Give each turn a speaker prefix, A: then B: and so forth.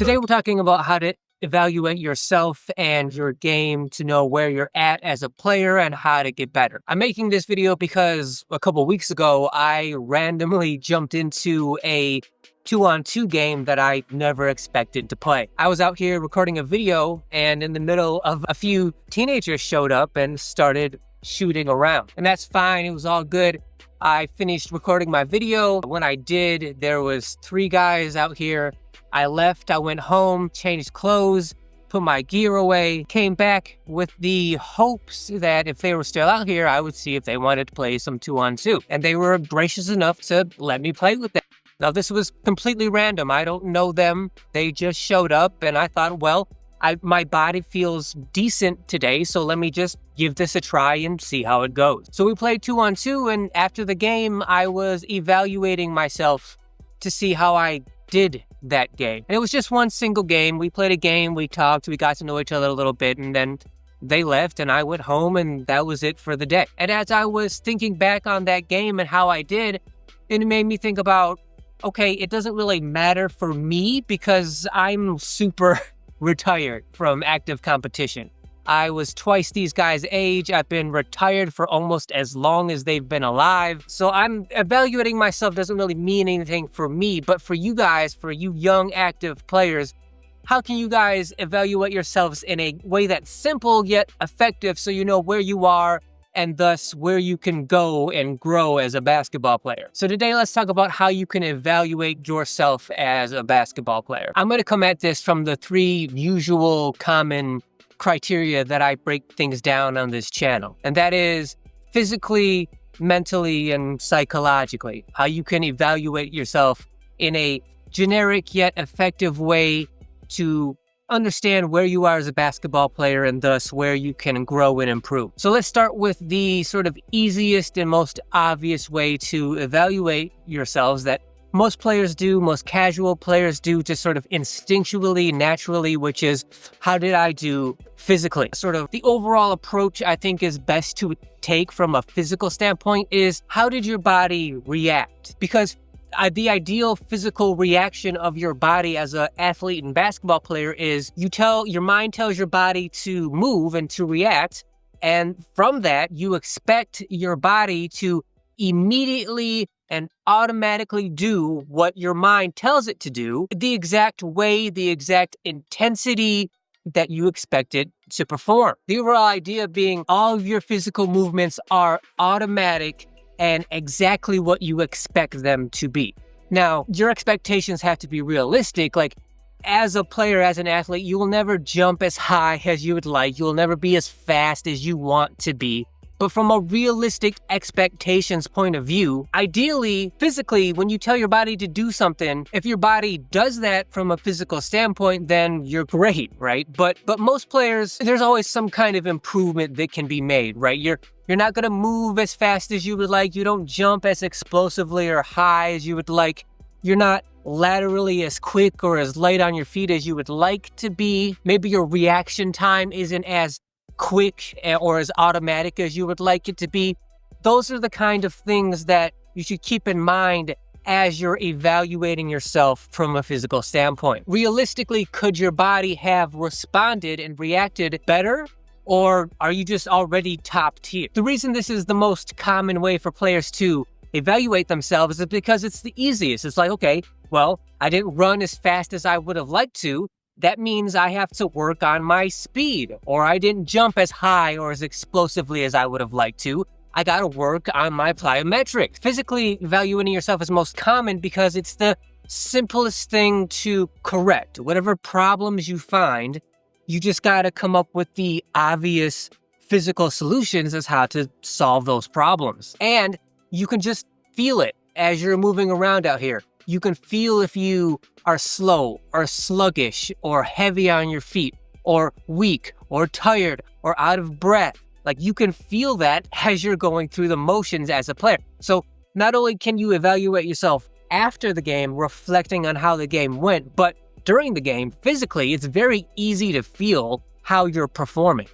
A: Today we're talking about how to evaluate yourself and your game to know where you're at as a player and how to get better. I'm making this video because a couple weeks ago, I randomly jumped into a 2-on-2 game that I never expected to play. I was out here recording a video, and in the middle of a few teenagers showed up and started shooting around. And that's fine, it was all good. I finished recording my video. When I did, there was 3 guys out here. I left, I went home, changed clothes, put my gear away, came back with the hopes that if they were still out here, I would see if they wanted to play some 2-on-2. And they were gracious enough to let me play with them. Now, this was completely random. I don't know them. They just showed up, and I thought, well, my body feels decent today, so let me just give this a try and see how it goes. So we played 2-on-2, and after the game, I was evaluating myself to see how I did that game. And it was just one single game. We played a game, we talked, we got to know each other a little bit, and then they left and I went home, and that was it for the day. And as I was thinking back on that game and how I did, it made me think about, okay, it doesn't really matter for me because I'm super retired from active competition. I was twice these guys' age. I've been retired for almost as long as they've been alive. So I'm evaluating myself doesn't really mean anything for me, but for you guys, for you young active players, how can you guys evaluate yourselves in a way that's simple yet effective so you know where you are and thus where you can go and grow as a basketball player? So today, let's talk about how you can evaluate yourself as a basketball player. I'm going to come at this from the 3 usual common criteria that I break things down on this channel. And that is physically, mentally, and psychologically. How you can evaluate yourself in a generic yet effective way to understand where you are as a basketball player and thus where you can grow and improve. So let's start with the sort of easiest and most obvious way to evaluate yourselves that most players do, most casual players do, just sort of instinctually, naturally, which is, how did I do physically? Sort of the overall approach I think is best to take from a physical standpoint is, how did your body react? Because the ideal physical reaction of your body as an athlete and basketball player is your mind tells your body to move and to react. And from that, you expect your body to immediately and automatically do what your mind tells it to do, the exact way, the exact intensity that you expect it to perform. The overall idea being all of your physical movements are automatic and exactly what you expect them to be. Now, your expectations have to be realistic. Like, as a player, as an athlete, you will never jump as high as you would like. You will never be as fast as you want to be. But from a realistic expectations point of view, ideally, physically, when you tell your body to do something, if your body does that from a physical standpoint, then you're great, right? But most players, there's always some kind of improvement that can be made, right? You're not gonna move as fast as you would like. You don't jump as explosively or high as you would like. You're not laterally as quick or as light on your feet as you would like to be. Maybe your reaction time isn't as quick or as automatic as you would like it to be. Those are the kind of things that you should keep in mind as you're evaluating yourself from a physical standpoint. Realistically, could your body have responded and reacted better? Or are you just already top tier? The reason this is the most common way for players to evaluate themselves is because it's the easiest. It's like, okay, well, I didn't run as fast as I would have liked to. That means I have to work on my speed, or I didn't jump as high or as explosively as I would have liked to. I gotta work on my plyometrics. Physically evaluating yourself is most common because it's the simplest thing to correct. Whatever problems you find, you just gotta come up with the obvious physical solutions as how to solve those problems. And you can just feel it as you're moving around out here. You can feel if you are slow or sluggish or heavy on your feet or weak or tired or out of breath. Like, you can feel that as you're going through the motions as a player. So not only can you evaluate yourself after the game, reflecting on how the game went, but during the game, physically, it's very easy to feel how you're performing.